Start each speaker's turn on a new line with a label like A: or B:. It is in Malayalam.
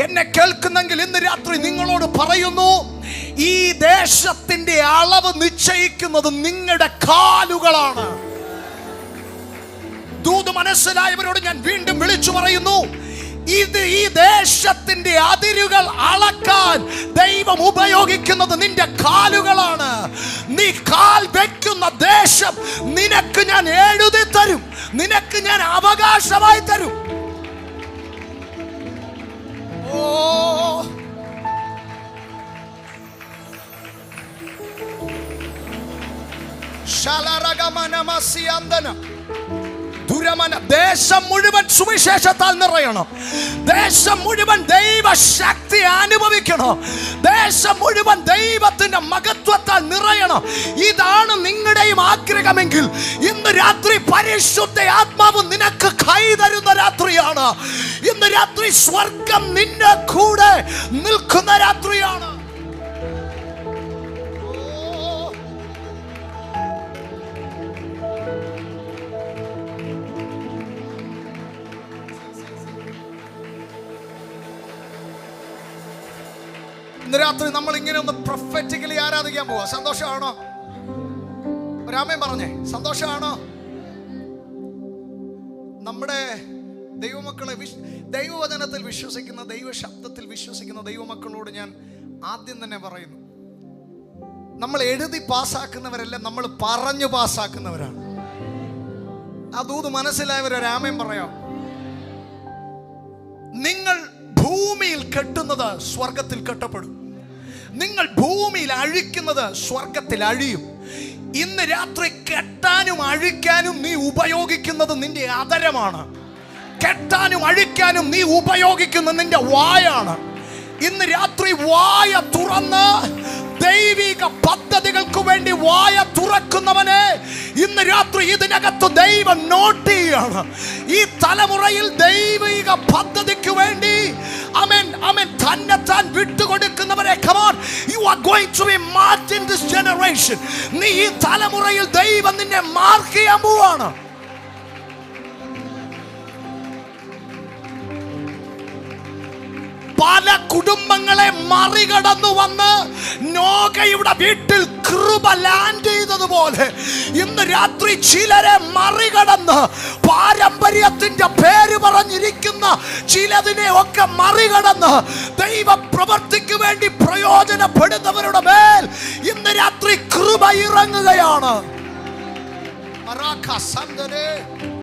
A: എന്നെ കേൾക്കുന്നെങ്കിൽ ഇന്ന് രാത്രി നിങ്ങളോട് പറയുന്നു, ഈ ദേശത്തിന്റെ അളവ് നിശ്ചയിക്കുന്നത് നിങ്ങളുടെ കാലുകളാണ്. ദൂത് മനസ്സിലായവരോട് ഞാൻ വീണ്ടും വിളിച്ചു പറയുന്നു, ഈ ദേശത്തിന്റെ അതിരുകൾ അളക്കാൻ ദൈവം ഉപയോഗിക്കുന്നത് നിന്റെ കാലുകളാണ്. നീ കാൽ വെക്കുന്ന ദേശം നിനക്ക് ഞാൻ എഴുതി തരും, നിനക്ക് ഞാൻ അവകാശമായി തരും. ഓ, ദേശം മുഴുവൻ സുവിശേഷത്താൽ നിറയണം. ദേശം മുഴുവൻ ദൈവശക്തി അനുഭവിക്കണം. ദേശം മുഴുവൻ ദൈവത്തിന്റെ മഹത്വത്താൽ നിറയണം. ഇതാണ് നിങ്ങളുടെയും ആഗ്രഹമെങ്കിൽ ഇന്ന് രാത്രി പരിശുദ്ധ ആത്മാവ് നിനക്ക് കൈ തരുന്ന രാത്രിയാണ്. ഇന്ന് രാത്രി സ്വർഗം നിന്റെ കൂടെ നിൽക്കുന്ന രാത്രിയാണ്. ഇന്ന് രാത്രി നമ്മൾ ഇങ്ങനെ ഒന്ന് പ്രൊഫറ്റിക്കലി ആരാധിക്കാൻ പോവാ. സന്തോഷമാണോ? ഒരാമേൻ പറഞ്ഞേ, സന്തോഷമാണോ? നമ്മുടെ ദൈവമക്കളെ, ദൈവവചനത്തിൽ വിശ്വസിക്കുന്ന, ദൈവശബ്ദത്തിൽ വിശ്വസിക്കുന്ന ദൈവമക്കളോട് ഞാൻ ആദ്യം തന്നെ പറയുന്നു, നമ്മൾ എഴുതി പാസ്സാക്കുന്നവരല്ല, നമ്മൾ പറഞ്ഞു പാസ്സാക്കുന്നവരാണ്. ആ ദൂത് മനസ്സിലായവരൊരാമേൻ പറയാം. നിങ്ങൾ ഭൂമിയിൽ കെട്ടുന്നത് സ്വർഗത്തിൽ കെട്ടപ്പെടും. നിങ്ങൾ ഭൂമിയിൽ അഴിക്കുന്നത് സ്വർഗത്തിൽ അഴിയും. ഇന്ന് രാത്രി കെട്ടാനും അഴിക്കാനും നീ ഉപയോഗിക്കുന്നത് നിന്റെ അധരമാണ്. കെട്ടാനും അഴിക്കാനും നീ ഉപയോഗിക്കുന്നത് നിന്റെ വായാണ്. ഇന്ന് രാത്രി വായ തുറന്ന് ദൈവിക പദ്ധതികൾക്ക് വേണ്ടി വായ തുറക്കുന്നവനെ ഇന്ന് രാത്രി ഇതിനകത്ത് ദൈവം നോട്ട് ചെയ്യാണ്. ഈ തലമുറയിൽ ദൈവിക പദ്ധതിക്ക് വേണ്ടി ആമേൻ ആമേൻ തന്നെത്താൻ വിട്ടുകൊടുക്കുന്നവരെ, come on, you are going to be marked in this generation. നീ ഈ തലമുറയിൽ ദൈവം നിന്നെ മാർക്ക് ചെയ്യാൻ പോവാണ്. പല കുടുംബങ്ങളെ മറികടന്നു വന്ന് നോഗയുടെ വീട്ടിൽ കൃപ ലാൻഡ് ചെയ്തതുപോലെ ഇന്ന് രാത്രി ചിലരെ മറികടന്ന് പാരമ്പര്യത്തിന്റെ പേര് പറഞ്ഞിരിക്കുന്ന ചിലതിനെ ഒക്കെ മറികടന്ന് ദൈവ പ്രവൃത്തിക്ക് വേണ്ടി പ്രയോജനപ്പെടുന്നവരുടെ മേൽ ഇന്ന് രാത്രി കൃപ ഇറങ്ങുകയാണ്.